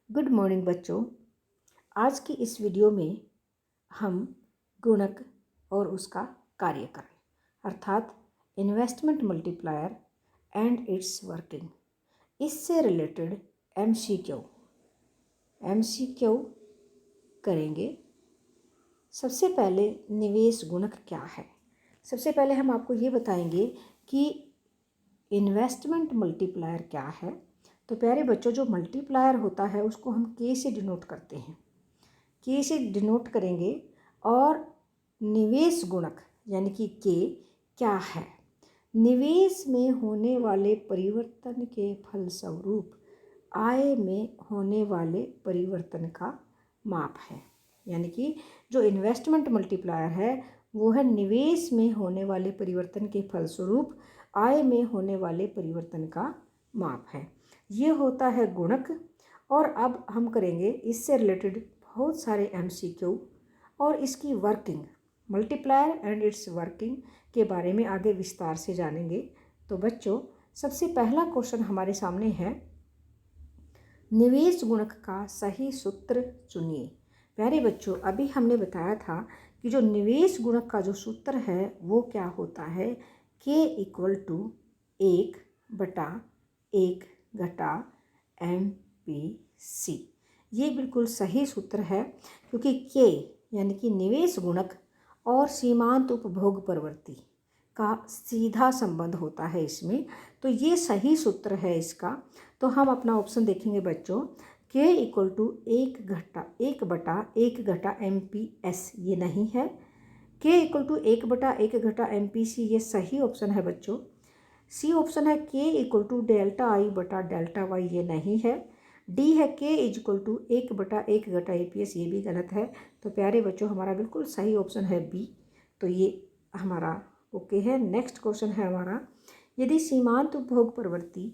Good morning बच्चों। आज की इस वीडियो में हम गुणक और उसका कार्यकरण अर्थात investment multiplier and it's working, इससे रिलेटेड एमसीक्यू करेंगे। सबसे पहले निवेश गुणक क्या है। सबसे पहले हम आपको ये बताएंगे कि इन्वेस्टमेंट मल्टीप्लायर क्या है। तो प्यारे बच्चों, जो मल्टीप्लायर होता है उसको हम के से डिनोट करते हैं, के से डिनोट करेंगे। और निवेश गुणक यानी कि के क्या है? निवेश में होने वाले परिवर्तन के फलस्वरूप आय में होने वाले परिवर्तन का माप है। यानी कि जो इन्वेस्टमेंट मल्टीप्लायर है वो है निवेश में होने वाले परिवर्तन के फलस्वरूप आय में होने वाले परिवर्तन का माप है। ये होता है गुणक। और अब हम करेंगे इससे रिलेटेड बहुत सारे एमसीक्यू और इसकी working, multiplier and it's working के बारे में आगे विस्तार से जानेंगे। तो बच्चों, सबसे पहला क्वेश्चन हमारे सामने है, निवेश गुणक का सही सूत्र चुनिए। प्यारे बच्चों, अभी हमने बताया था कि जो निवेश गुणक का जो सूत्र है वो क्या होता है, के इक्वल टू 1/1 घटा MPC। ये बिल्कुल सही सूत्र है, क्योंकि के यानी कि निवेश गुणक और सीमांत उपभोग प्रवृत्ति का सीधा संबंध होता है इसमें। तो ये सही सूत्र है इसका। तो हम अपना ऑप्शन देखेंगे बच्चों, के इक्वल टू 1/1 घटा MPS, ये नहीं है। के इक्वल टू 1/1 घटा MPC, ये सही ऑप्शन है बच्चों। सी ऑप्शन है के इक्वल टू डेल्टा आई बटा डेल्टा वाई, ये नहीं है। डी है के इक्वल टू 1/1 घटा APS, ये भी गलत है। तो प्यारे बच्चों, हमारा बिल्कुल सही ऑप्शन है बी। तो ये हमारा ओके है। नेक्स्ट क्वेश्चन है हमारा, यदि सीमांत उपभोग प्रवृत्ति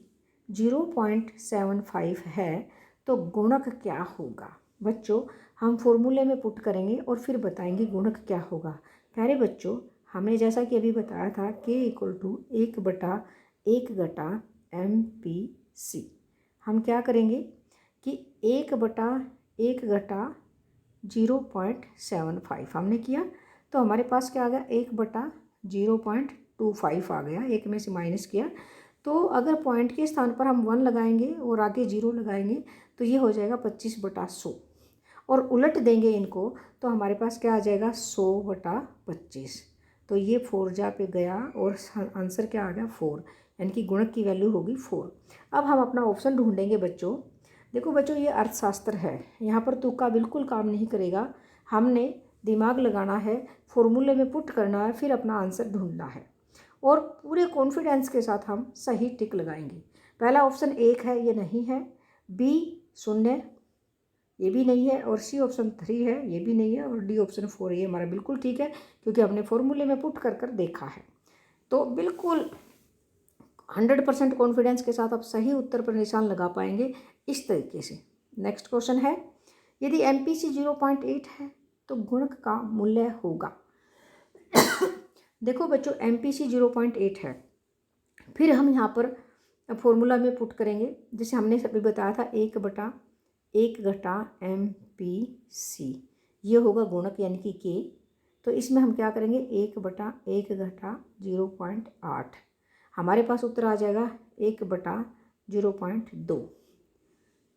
0.75 है तो गुणक क्या होगा। बच्चों, हम फॉर्मूले में पुट करेंगे और फिर बताएंगे गुणक क्या होगा। प्यारे बच्चों, हमने जैसा कि अभी बताया था के इक्वल टू 1/1 घटा MPC, हम क्या करेंगे कि 1/1 घटा 0.75 हमने किया, तो हमारे पास क्या आ गया, 1/0.25 आ गया। एक में से माइनस किया तो अगर पॉइंट के स्थान पर हम 1 लगाएंगे और आगे 0 लगाएंगे तो ये हो जाएगा 25/100। और उलट देंगे इनको तो हमारे पास क्या आ जाएगा, 100/25। तो ये 4 जा पे गया और आंसर क्या आ गया, 4, यानी कि गुणक की वैल्यू होगी 4। अब हम अपना ऑप्शन ढूंढेंगे बच्चों। देखो बच्चों, ये अर्थशास्त्र है, यहाँ पर तुक्का बिल्कुल काम नहीं करेगा। हमने दिमाग लगाना है, फॉर्मूले में पुट करना है, फिर अपना आंसर ढूंढना है और पूरे कॉन्फिडेंस के साथ हम सही टिक लगाएंगे। पहला ऑप्शन 1 है, ये नहीं है। बी 0, ये भी नहीं है। और सी ऑप्शन 3 है, ये भी नहीं है। और डी ऑप्शन 4, ये हमारा बिल्कुल ठीक है, क्योंकि हमने फॉर्मूले में पुट कर कर देखा है। तो बिल्कुल 100% कॉन्फिडेंस के साथ आप सही उत्तर पर निशान लगा पाएंगे इस तरीके से। नेक्स्ट क्वेश्चन है, यदि MPC 0.8 है तो गुणक का मूल्य होगा। देखो बच्चों, MPC 0.8 है, फिर हम यहाँ पर फॉर्मूला में पुट करेंगे, जैसे हमने अभी बताया था 1/1 घटा MPC, ये होगा गुणक यानी कि के। तो इसमें हम क्या करेंगे, 1/1 घटा 0.8, हमारे पास उत्तर आ जाएगा 1/0.2।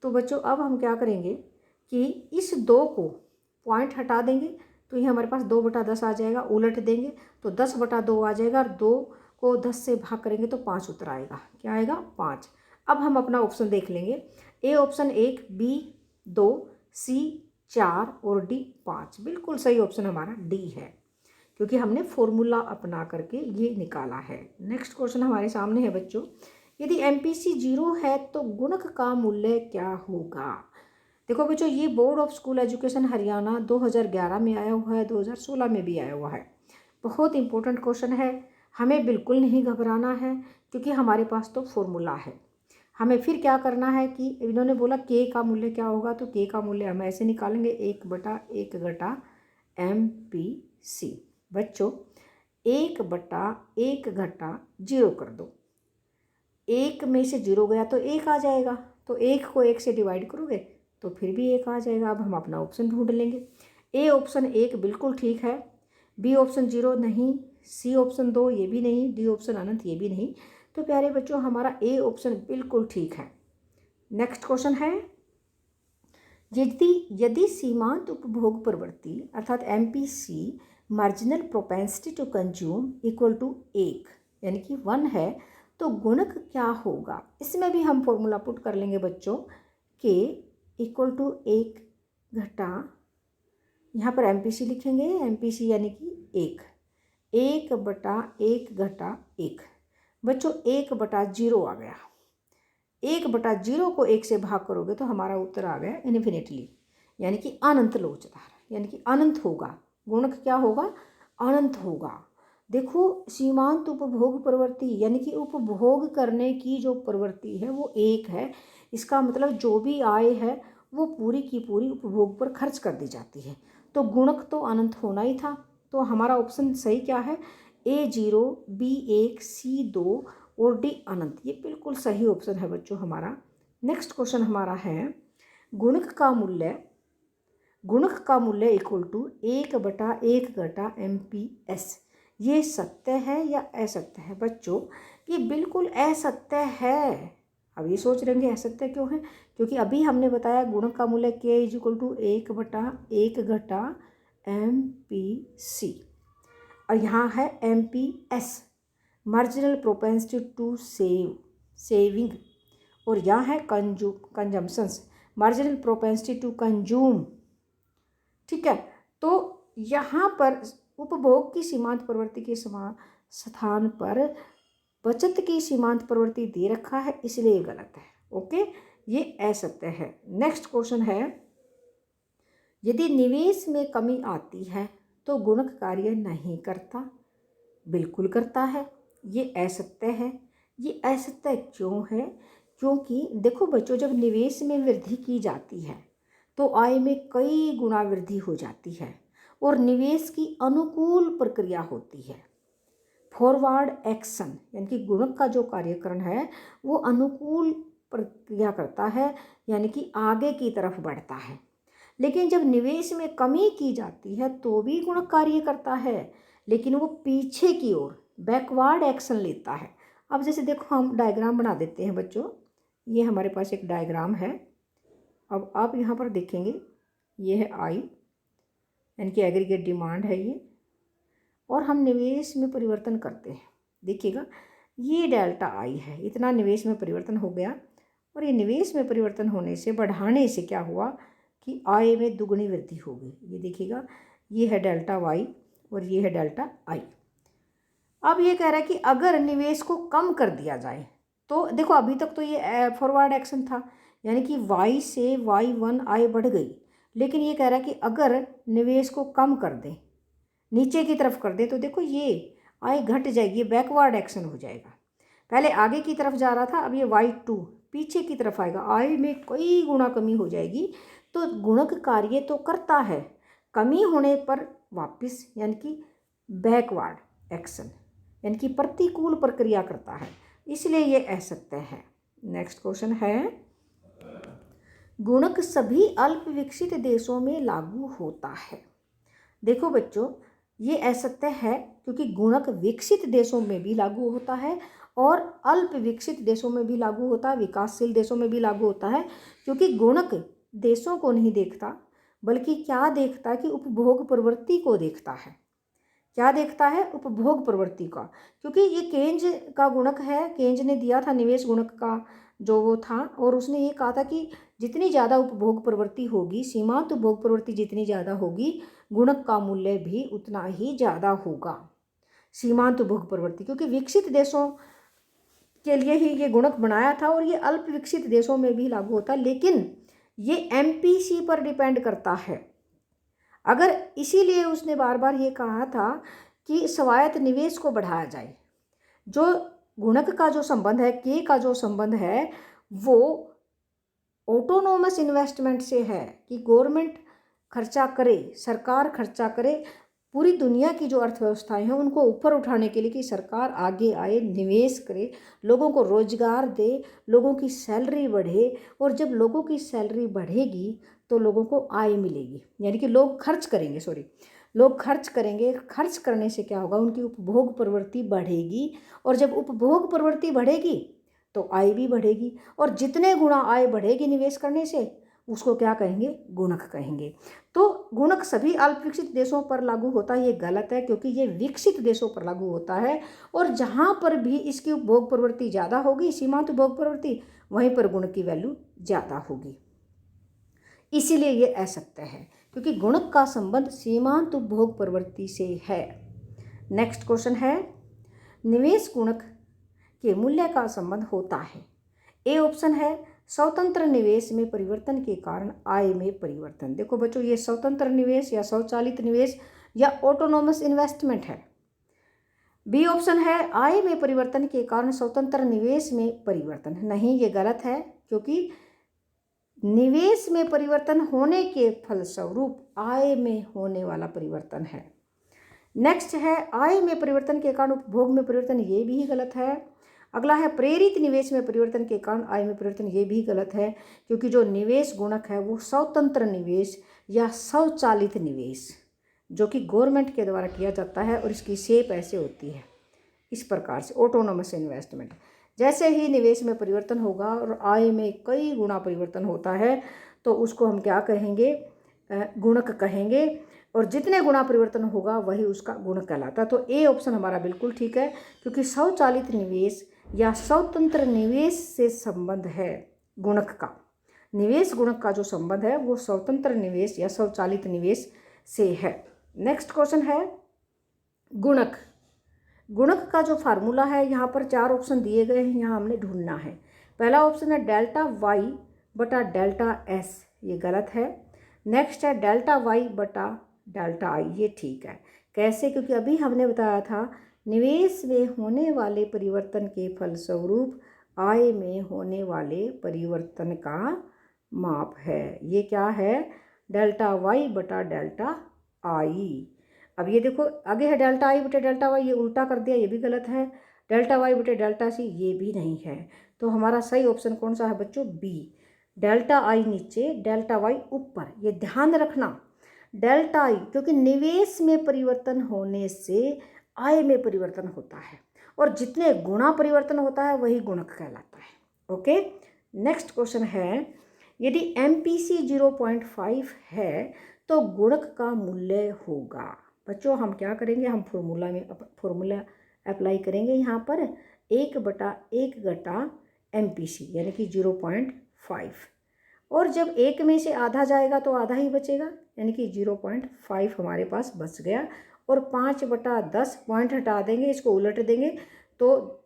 तो बच्चों, अब हम क्या करेंगे कि इस 2 को पॉइंट हटा देंगे तो ये हमारे पास 2/10 आ जाएगा। उलट देंगे तो 10/2 आ जाएगा और 2 को 10 से भाग करेंगे तो 5 उत्तर आएगा। क्या आएगा, 5। अब हम अपना ऑप्शन देख लेंगे। ए ऑप्शन 1, बी 2, सी 4 और डी 5। बिल्कुल सही ऑप्शन हमारा डी है, क्योंकि हमने फॉर्मूला अपना करके ये निकाला है। नेक्स्ट क्वेश्चन हमारे सामने है बच्चों, यदि MPC 0 है तो गुणक का मूल्य क्या होगा। देखो बच्चों, ये board of school education Haryana 2011 में आया हुआ है, 2016 में भी आया हुआ है। बहुत इंपॉर्टेंट क्वेश्चन है, हमें बिल्कुल नहीं घबराना है, क्योंकि हमारे पास तो फॉर्मूला है। हमें फिर क्या करना है कि इन्होंने बोला के का मूल्य क्या होगा, तो के का मूल्य हम ऐसे निकालेंगे, 1/1 घटा MPC। बच्चों, 1/1 घटा 0 कर दो, 1 में से 0 गया तो 1 आ जाएगा, तो 1 को 1 से डिवाइड करोगे तो फिर भी एक आ जाएगा। अब हम अपना ऑप्शन ढूंढ लेंगे। ए ऑप्शन 1 बिल्कुल ठीक है, बी ऑप्शन 0 नहीं, सी ऑप्शन 2 ये भी नहीं, डी ऑप्शन अनंत ये भी नहीं। तो प्यारे बच्चों हमारा ए ऑप्शन बिल्कुल ठीक है। नेक्स्ट क्वेश्चन है, यदि यदि सीमांत उपभोग प्रवृत्ति अर्थात MPC marginal propensity to consume equal to 1 यानी कि 1 है तो गुणक क्या होगा। इसमें भी हम फॉर्मूला पुट कर लेंगे बच्चों के इक्वल टू 1 घटा, यहाँ पर MPC लिखेंगे, MPC यानी कि 1 बटा 1 घटा 1। बच्चों 1/0 आ गया। 1/0 को 1 से भाग करोगे तो हमारा उत्तर आ गया इन्फिनिटली, यानी कि अनंत लोचदार, यानी कि अनंत होगा। गुणक क्या होगा, अनंत होगा। देखो सीमांत उपभोग प्रवृत्ति यानी कि उपभोग करने की जो प्रवृत्ति है वो 1 है। इसका मतलब जो भी आय है वो पूरी की पूरी उपभोग पर खर्च कर दी जाती है, तो गुणक तो अनंत होना ही था। तो हमारा ऑप्शन सही क्या है, A0, B1, C2 और डी अनंत, ये बिल्कुल सही ऑप्शन है बच्चों हमारा। नेक्स्ट क्वेश्चन हमारा है, गुणक का मूल्य इक्वल टू 1/1 घटा MPS, ये सत्य है या असत्य है। बच्चों ये बिल्कुल असत्य है। अब ये सोच रहे हैं असत्य क्यों है, क्योंकि अभी हमने बताया गुणक का मूल्य K इक्वल टू 1/1 घटा MPC, और यहाँ है MPS marginal propensity to saving, और यहाँ है consumptions marginal propensity to consume. ठीक है, तो यहाँ पर उपभोग की सीमांत प्रवृत्ति के स्थान पर बचत की सीमांत प्रवृत्ति दे रखा है, इसलिए गलत है। ओके, ये असत्य है। नेक्स्ट क्वेश्चन है, यदि निवेश में कमी आती है तो गुणक कार्य नहीं करता। बिल्कुल करता है, ये असत्य है। ये असत्य क्यों है, क्योंकि देखो बच्चों जब निवेश में वृद्धि की जाती है तो आय में कई गुना वृद्धि हो जाती है और निवेश की अनुकूल प्रक्रिया होती है। फॉरवर्ड एक्शन यानी कि गुणक का जो कार्यकरण है वो अनुकूल प्रक्रिया करता है, यानी कि आगे की तरफ बढ़ता है। लेकिन जब निवेश में कमी की जाती है तो भी गुणक कार्य करता है, लेकिन वो पीछे की ओर बैकवर्ड एक्शन लेता है। अब जैसे देखो हम डायग्राम बना देते हैं बच्चों, ये हमारे पास एक डायग्राम है। अब आप यहाँ पर देखेंगे ये है आई यानी कि एग्रीगेट डिमांड है ये, और हम निवेश में परिवर्तन करते हैं। देखिएगा ये डेल्टा आई है, इतना निवेश में परिवर्तन हो गया, और ये निवेश में परिवर्तन होने से बढ़ाने से क्या हुआ कि आय में दुगनी वृद्धि हो गई। ये देखिएगा ये है डेल्टा वाई और ये है डेल्टा आई। अब ये कह रहा है कि अगर निवेश को कम कर दिया जाए तो देखो अभी तक तो ये फॉरवर्ड एक्शन था, यानी कि y से y1 आय बढ़ गई, लेकिन ये कह रहा है कि अगर निवेश को कम कर दें, नीचे की तरफ कर दें, तो देखो ये आय घट जाएगी, ये बैकवर्ड एक्शन हो जाएगा। पहले आगे की तरफ जा रहा था, अब ये y2 पीछे की तरफ आएगा, आय में कई गुना कमी हो जाएगी। तो गुणक कार्य तो करता है, कमी होने पर वापस यानी कि बैकवर्ड एक्शन यानी कि प्रतिकूल प्रक्रिया करता है, इसलिए ये असत्य है। नेक्स्ट क्वेश्चन है, गुणक सभी अल्प विकसित देशों में लागू होता है। देखो बच्चों ये असत्य है, क्योंकि गुणक विकसित देशों में भी लागू होता है और अल्प विकसित देशों में भी लागू होता है, विकासशील देशों में भी लागू होता है। क्योंकि गुणक देशों को नहीं देखता, बल्कि क्या देखता है कि उपभोग प्रवृत्ति को देखता है। क्या देखता है, उपभोग प्रवृत्ति का। क्योंकि ये केन्ज का गुणक है, केन्ज ने दिया था निवेश गुणक का जो वो था, और उसने ये कहा था कि जितनी ज़्यादा उपभोग प्रवृत्ति होगी, सीमांत उपभोग प्रवृत्ति जितनी ज़्यादा होगी, गुणक का मूल्य भी उतना ही ज़्यादा होगा। सीमांत उपभोग प्रवृत्ति क्योंकि विकसित देशों के लिए ही ये गुणक बनाया था, और ये अल्प विकसित देशों में भी लागू होता है, लेकिन ये MPC पर डिपेंड करता है। अगर इसीलिए उसने बार बार ये कहा था कि स्वायत्त निवेश को बढ़ाया जाए। जो गुणक का जो संबंध है, के का जो संबंध है, वो ऑटोनोमस इन्वेस्टमेंट से है कि गवर्नमेंट खर्चा करे, सरकार खर्चा करे, पूरी दुनिया की जो अर्थव्यवस्थाएं हैं उनको ऊपर उठाने के लिए कि सरकार आगे आए, निवेश करे, लोगों को रोजगार दे, लोगों की सैलरी बढ़े, और जब लोगों की सैलरी बढ़ेगी तो लोगों को आय मिलेगी, यानी कि लोग खर्च करेंगे, लोग खर्च करेंगे। खर्च करने से क्या होगा, उनकी उपभोग प्रवृत्ति बढ़ेगी, और जब उपभोग प्रवृत्ति बढ़ेगी तो आय भी बढ़ेगी, और जितने गुना आय बढ़ेगी निवेश करने से उसको क्या कहेंगे, गुणक कहेंगे। तो गुणक सभी अल्प विकसित देशों पर लागू होता है, ये गलत है, क्योंकि ये विकसित देशों पर लागू होता है, और जहाँ पर भी इसकी उपभोग प्रवृत्ति ज़्यादा होगी, सीमांत उपभोग प्रवृत्ति, वहीं पर गुणक की वैल्यू ज़्यादा होगी। इसीलिए ये असत्य है, क्योंकि गुणक का संबंध सीमांत उपभोग प्रवृत्ति से है। नेक्स्ट क्वेश्चन है, निवेश गुणक के मूल्य का संबंध होता है। ए ऑप्शन है स्वतंत्र निवेश में परिवर्तन के कारण आय में परिवर्तन। देखो बच्चों, ये स्वतंत्र निवेश या स्वचालित निवेश या ऑटोनोमस इन्वेस्टमेंट है। बी ऑप्शन है आय में परिवर्तन के कारण स्वतंत्र निवेश में परिवर्तन। नहीं, ये गलत है, क्योंकि निवेश में परिवर्तन होने के फलस्वरूप आय में होने वाला परिवर्तन है। नेक्स्ट है आय में परिवर्तन के कारण उपभोग में परिवर्तन, ये भी गलत है। अगला है प्रेरित निवेश में परिवर्तन के कारण आय में परिवर्तन, ये भी गलत है, क्योंकि जो निवेश गुणक है वो स्वतंत्र निवेश या स्वचालित निवेश, जो कि गवर्नमेंट के द्वारा किया जाता है, और इसकी शेप ऐसे होती है, इस प्रकार से ऑटोनोमस इन्वेस्टमेंट। जैसे ही निवेश में परिवर्तन होगा और आय में कई गुना परिवर्तन होता है तो उसको हम क्या कहेंगे, गुणक कहेंगे, और जितने गुना परिवर्तन होगा वही उसका गुणक कहलाता है। तो ए ऑप्शन हमारा बिल्कुल ठीक है, क्योंकि स्वचालित निवेश या स्वतंत्र निवेश से संबंध है गुणक का। निवेश गुणक का जो संबंध है वो स्वतंत्र निवेश या स्वचालित निवेश से है। नेक्स्ट क्वेश्चन है गुणक। गुणक का जो फार्मूला है, यहाँ पर 4 ऑप्शन दिए गए हैं, यहाँ हमने ढूंढना है। पहला ऑप्शन है डेल्टा वाई बटा डेल्टा एस, ये गलत है। नेक्स्ट है डेल्टा वाई बटा डेल्टा आई, ये ठीक है। कैसे, क्योंकि अभी हमने बताया था निवेश में होने वाले परिवर्तन के फलस्वरूप आय में होने वाले परिवर्तन का माप है। ये क्या है, डेल्टा वाई बटा डेल्टा आई। अब ये देखो आगे है डेल्टा आई बटे डेल्टा वाई, ये उल्टा कर दिया, ये भी गलत है। डेल्टा वाई बटे डेल्टा सी, ये भी नहीं है। तो हमारा सही ऑप्शन कौन सा है बच्चों, बी। डेल्टा आई नीचे, डेल्टा वाई ऊपर। ये ध्यान रखना, डेल्टा आई, क्योंकि निवेश में परिवर्तन होने से आय में परिवर्तन होता है, और जितने गुना परिवर्तन होता है वही गुणक कहलाता है। ओके, नेक्स्ट क्वेश्चन है, यदि MPC 0.5 है तो गुणक का मूल्य होगा। बच्चों हम क्या करेंगे, हम फॉर्मूला अप्लाई करेंगे यहाँ पर 1/1 घटा MPC यानी कि 0.5, और जब 1 में से आधा जाएगा तो आधा ही बचेगा, यानी कि 0.5 हमारे पास बच गया, और 5/10 पॉइंट हटा देंगे, इसको उलट देंगे तो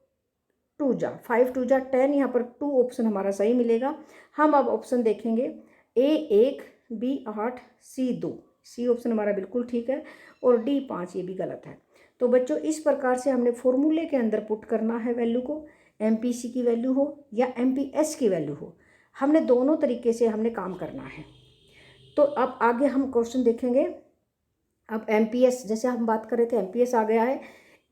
5 2 जा 10, यहाँ पर 2 ऑप्शन हमारा सही मिलेगा। हम अब ऑप्शन देखेंगे, A 1, B 8, C 2, C option हमारा बिल्कुल ठीक है, और D 5 ये भी गलत है। तो बच्चों इस प्रकार से हमने फॉर्मूले के अंदर पुट करना है वैल्यू को, MPC की वैल्यू हो या MPS की वैल्यू हो, हमने दोनों तरीके से हमने काम करना है। तो अब आगे हम क्वेश्चन देखेंगे। अब MPS, जैसे हम बात कर रहे थे MPS आ गया है,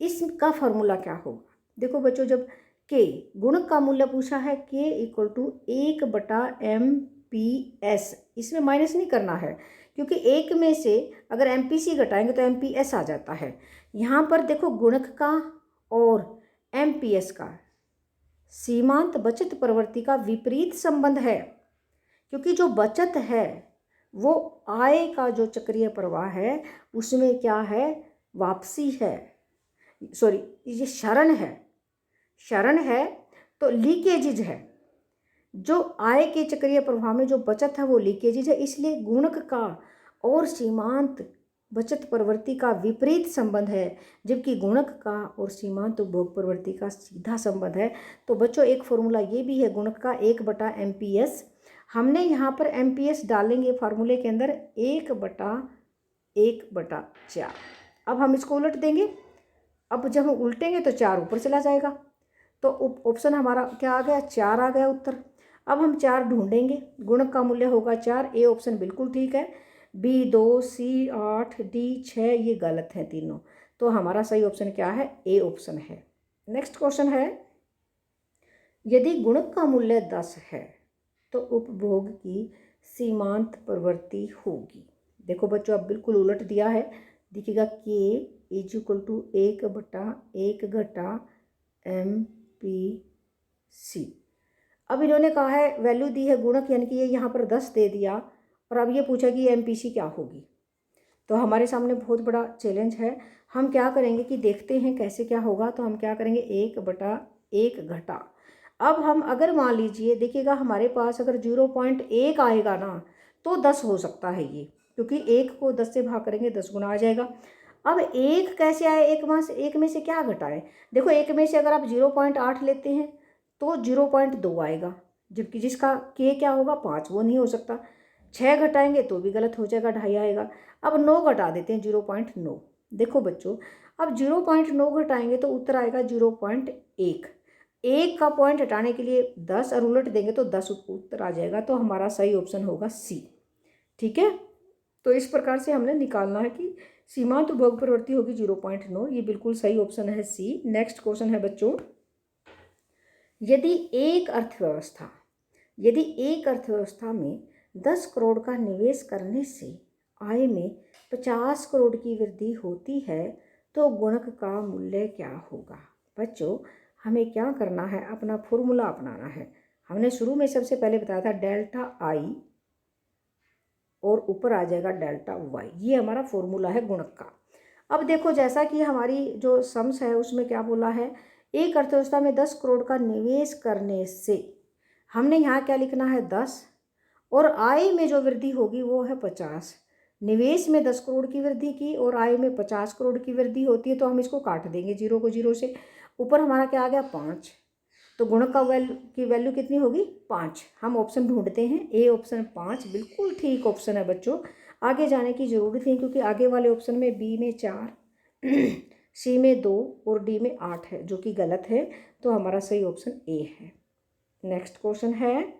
इसका फार्मूला क्या होगा। देखो बच्चों, जब K गुणक का मूल्य पूछा है, K = 1/MPS, इसमें माइनस नहीं करना है, क्योंकि 1 में से अगर MPC घटाएंगे तो MPS आ जाता है। यहाँ पर देखो गुणक का और MPS का सीमांत बचत प्रवृत्ति का विपरीत संबंध है, क्योंकि जो बचत है वो आय का जो चक्रीय प्रवाह है उसमें क्या है, वापसी है, सॉरी ये क्षरण है तो लीकेजेज है। जो आय के चक्रीय प्रवाह में जो बचत है वो लीकेजेज है, इसलिए गुणक का और सीमांत बचत प्रवृत्ति का विपरीत संबंध है, जबकि गुणक का और सीमांत उपभोग प्रवृत्ति का सीधा संबंध है। तो बच्चों एक फॉर्मूला ये भी है गुणक का 1/MPS। हमने यहाँ पर MPS डालेंगे फार्मूले के अंदर 1/4। अब हम इसको उलट देंगे, अब जब हम उल्टेंगे तो 4 ऊपर चला जाएगा, तो ऑप्शन हमारा क्या आ गया, 4 आ गया उत्तर। अब हम 4 ढूंढेंगे, गुणक का मूल्य होगा 4, ए ऑप्शन बिल्कुल ठीक है। बी 2, सी 8, डी 6 ये गलत है तीनों। तो हमारा सही ऑप्शन क्या है? ए ऑप्शन है। नेक्स्ट क्वेश्चन है, यदि गुणक का मूल्य 10 है तो उपभोग की सीमांत प्रवृत्ति होगी। देखो बच्चों, अब बिल्कुल उलट दिया है, दिखेगा के इज इक्वल टू 1/1 घटा एम पी सी। अब इन्होंने कहा है, वैल्यू दी है गुणक, यानी कि ये यहाँ पर 10 दे दिया, और अब ये पूछा कि एम पी सी क्या होगी। तो हमारे सामने बहुत बड़ा चैलेंज है। हम क्या करेंगे कि देखते हैं कैसे क्या होगा। तो हम क्या करेंगे, 1/1 घटा, अब हम अगर मान लीजिए देखिएगा हमारे पास अगर 0.1 आएगा ना तो 10 हो सकता है ये, क्योंकि 1 को 10 से भाग करेंगे 10 गुना आ जाएगा। अब 1 कैसे आए, एक में से क्या घटाए? देखो 1 में से अगर आप 0.8 लेते हैं तो 0.2 आएगा, जबकि जिसका के क्या होगा 5, वो नहीं हो सकता। 6 घटाएंगे तो भी गलत हो जाएगा, 2.5 आएगा। अब 9 घटा देते हैं, 0.9। देखो बच्चों, अब 0.9 घटाएंगे तो उत्तर आएगा 0.1। 1 का पॉइंट हटाने के लिए 10 और उलट देंगे तो 10 उत्तर आ जाएगा। तो हमारा सही ऑप्शन होगा सी। ठीक है, तो इस प्रकार से हमने निकालना है कि सीमांत उपभोग प्रवृत्ति होगी 0.9। ये बिल्कुल सही ऑप्शन है सी। नेक्स्ट क्वेश्चन है बच्चों, यदि एक अर्थव्यवस्था में 10 करोड़ का निवेश करने से आय में 50 करोड़ की वृद्धि होती है तो गुणक का मूल्य क्या होगा? बच्चों, हमें क्या करना है, अपना फॉर्मूला अपनाना है। हमने शुरू में सबसे पहले बताया था डेल्टा आई और ऊपर आ जाएगा डेल्टा वाई, ये हमारा फॉर्मूला है गुणक का। अब देखो, जैसा कि हमारी जो सम्स है उसमें क्या बोला है, एक अर्थव्यवस्था में 10 करोड़ का निवेश करने से, हमने यहाँ क्या लिखना है 10, और आय में जो वृद्धि होगी वो है 50। निवेश में 10 करोड़ की वृद्धि की और आय में 50 करोड़ की वृद्धि होती है, तो हम इसको काट देंगे 0 को 0 से। ऊपर हमारा क्या आ गया 5, तो गुणक का वैल्यू कितनी होगी 5। हम ऑप्शन ढूंढते हैं, ए ऑप्शन 5 बिल्कुल ठीक ऑप्शन है बच्चों। आगे जाने की ज़रूरत नहीं, क्योंकि आगे वाले ऑप्शन में बी में 4, सी में 2 और डी में 8 है, जो कि गलत है। तो हमारा सही ऑप्शन ए है। नेक्स्ट क्वेश्चन है,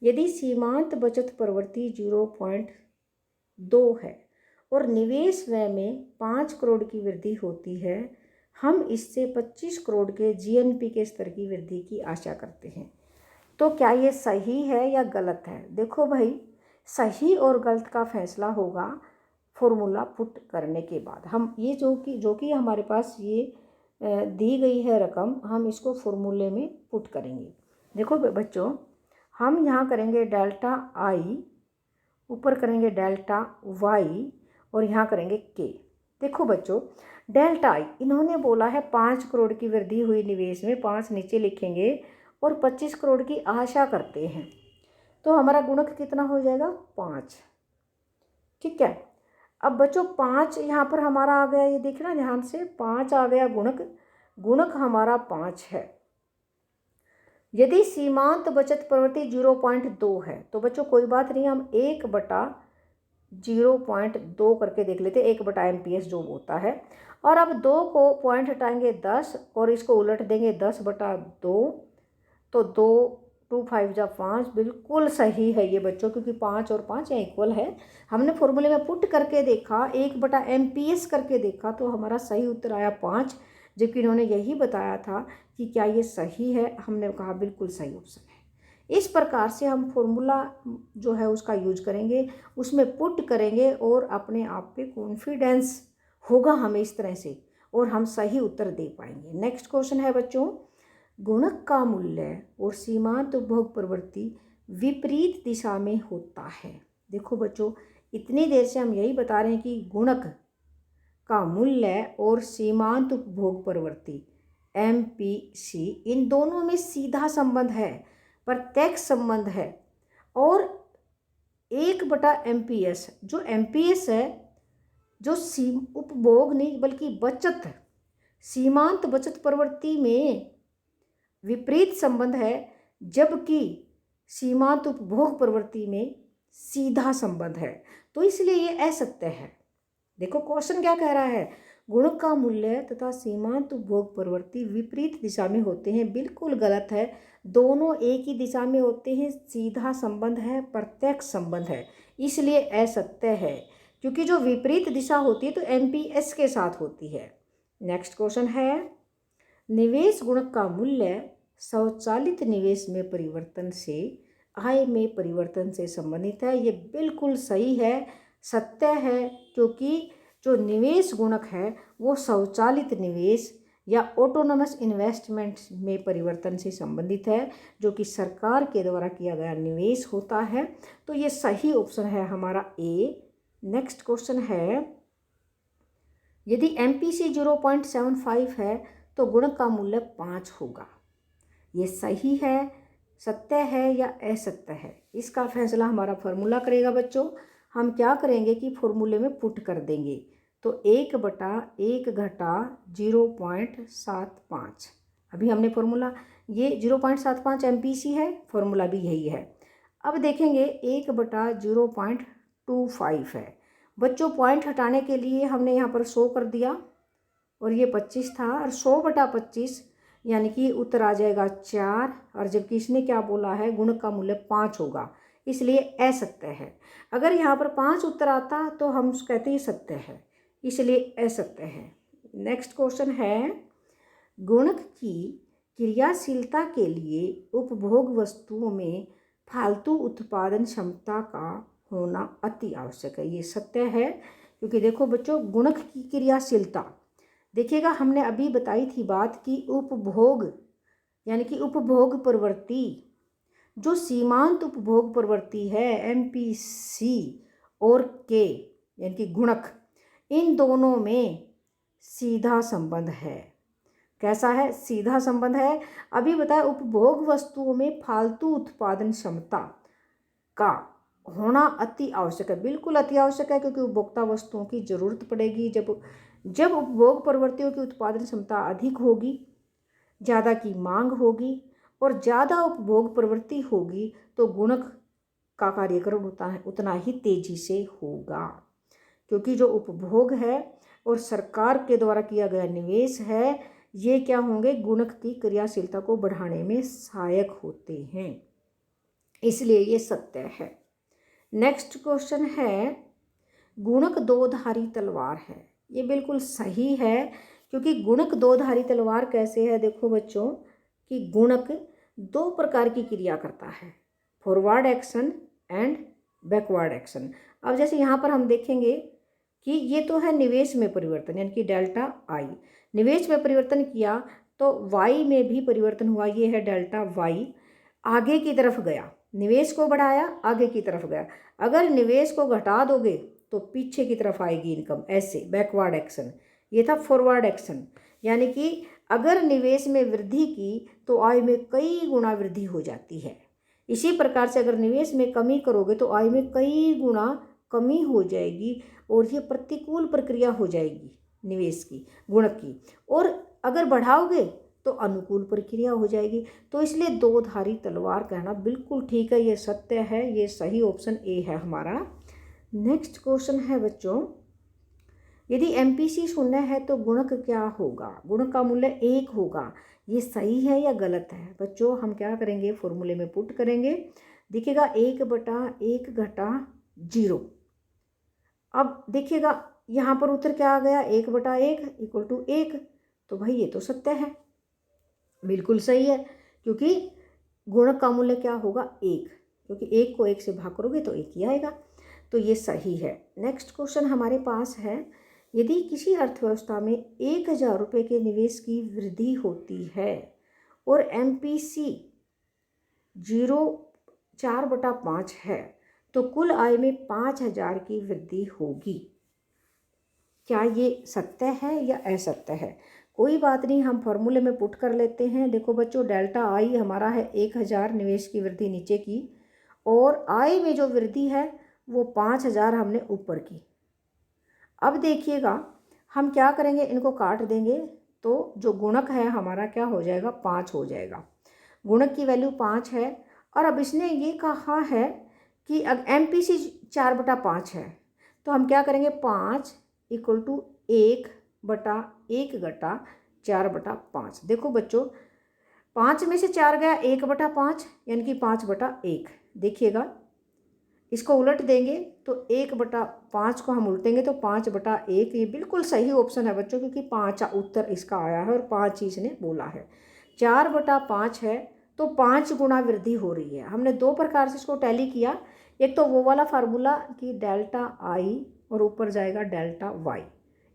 यदि सीमांत बचत प्रवृत्ति 0.2 है और निवेश व्यय में 5 करोड़ की वृद्धि होती है, हम इससे 25 करोड़ के जीएनपी के स्तर की वृद्धि की आशा करते हैं, तो क्या ये सही है या गलत है? देखो भाई, सही और गलत का फैसला होगा फॉर्मूला पुट करने के बाद। हम ये जो कि हमारे पास ये दी गई है रकम, हम इसको फॉर्मूले में पुट करेंगे। देखो बच्चों, हम यहाँ करेंगे डेल्टा आई, ऊपर करेंगे डेल्टा वाई और यहाँ करेंगे के। देखो बच्चों, डेल्टा आई इन्होंने बोला है 5 करोड़ की वृद्धि हुई निवेश में, 5 नीचे लिखेंगे, और 25 करोड़ की आशा करते हैं, तो हमारा गुणक कितना हो जाएगा 5। ठीक है, अब बच्चों 5 यहाँ पर हमारा आ गया, ये देखना ध्यान से, 5 आ गया गुणक हमारा 5 है। यदि सीमांत बचत प्रवृत्ति 0.2 है तो बच्चों कोई बात नहीं, हम 1/0.2 करके देख लेते, 1/MPS जो होता है। और अब 2 को पॉइंट हटाएंगे 10 और इसको उलट देंगे 10/2, तो 2 2 5 जा 5, बिल्कुल सही है ये बच्चों, क्योंकि 5 और 5 यहाँ इक्वल है। हमने फॉर्मूले में पुट करके देखा, 1/MPS करके देखा, तो हमारा सही उत्तर आया 5, जबकि इन्होंने यही बताया था कि क्या ये सही है। हमने कहा बिल्कुल सही ऑप्शन है। इस प्रकार से हम फॉर्मूला जो है उसका यूज करेंगे, उसमें पुट करेंगे और अपने आप पे कॉन्फिडेंस होगा हमें इस तरह से, और हम सही उत्तर दे पाएंगे। नेक्स्ट क्वेश्चन है बच्चों, गुणक का मूल्य और सीमांत उपभोग प्रवृत्ति विपरीत दिशा में होता है। देखो बच्चों, इतनी देर से हम यही बता रहे हैं कि गुणक का मूल्य और सीमांत उपभोग प्रवृत्ति MPC, इन दोनों में सीधा संबंध है, प्रत्यक्ष संबंध है। और 1/MPS, जो MPS है, जो उपभोग नहीं बल्कि बचत, सीमांत बचत प्रवृत्ति में विपरीत संबंध है, जबकि सीमांत उपभोग प्रवृत्ति में सीधा संबंध है, तो इसलिए ये असत्य है। देखो क्वेश्चन क्या कह रहा है, गुणक का मूल्य तथा सीमांत उपभोग प्रवृत्ति विपरीत दिशा में होते हैं, बिल्कुल गलत है। दोनों एक ही दिशा में होते हैं, सीधा संबंध है, प्रत्यक्ष संबंध है, इसलिए असत्य है। क्योंकि जो विपरीत दिशा होती है तो एमपीएस के साथ होती है। नेक्स्ट क्वेश्चन है, निवेश गुणक का मूल्य स्वचालित निवेश में परिवर्तन से आय में परिवर्तन से संबंधित है। ये बिल्कुल सही है, सत्य है, क्योंकि जो निवेश गुणक है वो स्वचालित निवेश या ऑटोनोमस इन्वेस्टमेंट में परिवर्तन से संबंधित है, जो कि सरकार के द्वारा किया गया निवेश होता है। तो ये सही ऑप्शन है हमारा ए। नेक्स्ट क्वेश्चन है, यदि एमपीसी 0.75 है तो गुणक का मूल्य 5 होगा। ये सही है, सत्य है या असत्य है, इसका फैसला हमारा फॉर्मूला करेगा बच्चों। हम क्या करेंगे कि फॉर्मूले में पुट कर देंगे, तो 1/1 घटा 0.75। अभी हमने फॉर्मूला, ये 0.75 एमपीसी है, फॉर्मूला भी यही है। अब देखेंगे 1/0.25 है। बच्चों पॉइंट हटाने के लिए हमने यहाँ पर 100 कर दिया और ये 25 था, और 100/25 यानी कि उत्तर आ जाएगा 4। और जबकि इसने क्या बोला है, गुणक का मूल्य 5 होगा, इसलिए असत्य है। अगर यहाँ पर 5 उत्तर आता तो हम कहते हैं सत्य है, इसलिए असत्य है। नेक्स्ट क्वेश्चन है, गुणक की क्रियाशीलता के लिए उपभोग वस्तुओं में फालतू उत्पादन क्षमता का होना अति आवश्यक है। ये सत्य है, क्योंकि देखो बच्चों, गुणक की क्रियाशीलता, देखिएगा हमने अभी बताई थी बात कि उपभोग यानी कि उपभोग प्रवृत्ति, जो सीमांत उपभोग प्रवृत्ति है एमपीसी और के यानी कि गुणक, इन दोनों में सीधा संबंध है। कैसा है? सीधा संबंध है। अभी बताया उपभोग वस्तुओं में फालतू उत्पादन क्षमता का होना अति आवश्यक है। बिल्कुल अति आवश्यक है, क्योंकि उपभोक्ता वस्तुओं की जरूरत पड़ेगी। जब उपभोग प्रवृत्तियों की उत्पादन क्षमता अधिक होगी, ज़्यादा की मांग होगी और ज़्यादा उपभोग प्रवृत्ति होगी, तो गुणक का कार्यक्रम उतना ही तेजी से होगा। क्योंकि जो उपभोग है और सरकार के द्वारा किया गया निवेश है, ये क्या होंगे, गुणक की क्रियाशीलता को बढ़ाने में सहायक होते हैं, इसलिए ये सत्य है। नेक्स्ट क्वेश्चन है, गुणक दो-धारी तलवार है। ये बिल्कुल सही है, क्योंकि गुणक दो-धारी तलवार कैसे है, देखो बच्चों कि गुणक 2 प्रकार की क्रिया करता है, forward action and backward action. अब जैसे यहाँ पर हम देखेंगे कि ये तो है निवेश में परिवर्तन, यानी कि डेल्टा आई। निवेश में परिवर्तन किया तो वाई में भी परिवर्तन हुआ, ये है डेल्टा वाई। आगे की तरफ गया, निवेश को बढ़ाया, आगे की तरफ गया। अगर निवेश को घटा दोगे तो पीछे की तरफ आएगी इनकम, ऐसे बैकवर्ड एक्शन। ये था फॉरवर्ड एक्शन, यानी कि अगर निवेश में वृद्धि की तो आय में कई गुना वृद्धि हो जाती है। इसी प्रकार से अगर निवेश में कमी करोगे तो आय में कई गुना कमी हो जाएगी, और ये प्रतिकूल प्रक्रिया हो जाएगी निवेश की, गुणक की। और अगर बढ़ाओगे तो अनुकूल प्रक्रिया हो जाएगी। तो इसलिए दो-धारी तलवार कहना बिल्कुल ठीक है, ये सत्य है, ये सही ऑप्शन ए है हमारा। नेक्स्ट क्वेश्चन है बच्चों, यदि एमपीसी 0 है तो गुणक क्या होगा? गुणक का मूल्य 1 होगा। ये सही है या गलत है? बच्चों हम क्या करेंगे, फॉर्मूले में पुट करेंगे। देखिएगा 1/1 घटा 0। अब देखिएगा यहाँ पर उत्तर क्या आ गया, 1/1 = 1। तो भाई ये तो सत्य है, बिल्कुल सही है, क्योंकि गुणक का मूल्य क्या होगा, 1, क्योंकि 1 को 1 से भाग करोगे तो 1 ही आएगा। तो ये सही है। नेक्स्ट क्वेश्चन हमारे पास है, यदि किसी अर्थव्यवस्था में 1000 रुपये के निवेश की वृद्धि होती है और एमपीसी 4/5 है तो कुल आय में 5000 की वृद्धि होगी। क्या ये सत्य है या असत्य है? कोई बात नहीं, हम फॉर्मूले में पुट कर लेते हैं। देखो बच्चों, डेल्टा आई हमारा है 1000 निवेश की वृद्धि नीचे की, और आय में जो वृद्धि है वो 5000 हमने ऊपर की। अब देखिएगा हम क्या करेंगे, इनको काट देंगे तो जो गुणक है हमारा क्या हो जाएगा, 5 हो जाएगा। गुणक की वैल्यू 5 है। और अब इसने ये कहा है कि अब एमपीसी 4/5 है, तो हम क्या करेंगे, 5 = 1/1 घटा 4/5। देखो बच्चों, 5 में से 4 गया 1/5 यानी कि 5/1। देखिएगा इसको उलट देंगे तो 1/5 को हम उल्टेंगे तो 5/1। ये बिल्कुल सही ऑप्शन है बच्चों, क्योंकि 5 उत्तर इसका आया है और 5 ही इसने बोला है। 4/5 है तो 5 गुना वृद्धि हो रही है। हमने 2 प्रकार से इसको टैली किया। एक तो वो वाला फार्मूला कि डेल्टा आई और ऊपर जाएगा डेल्टा वाई,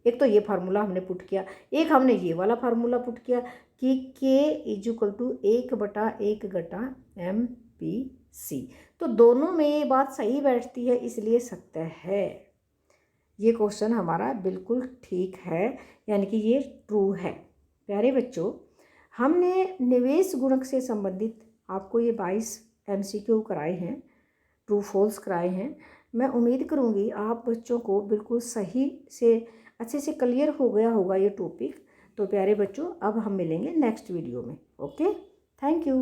एक तो ये फार्मूला हमने पुट किया। एक हमने ये वाला फार्मूला पुट किया कि K = 1/1 घटा MPC। तो दोनों में ये बात सही बैठती है, इसलिए सत्य है। ये क्वेश्चन हमारा बिल्कुल ठीक है, यानी कि ये ट्रू है। प्यारे बच्चों, हमने निवेश गुणक से संबंधित आपको ये 22 MCQ कराए हैं, ट्रू फॉल्स कराए हैं। मैं उम्मीद करूँगी आप बच्चों को बिल्कुल सही से अच्छे से क्लियर हो गया होगा ये टॉपिक। तो प्यारे बच्चों, अब हम मिलेंगे नेक्स्ट वीडियो में। Okay, thank you.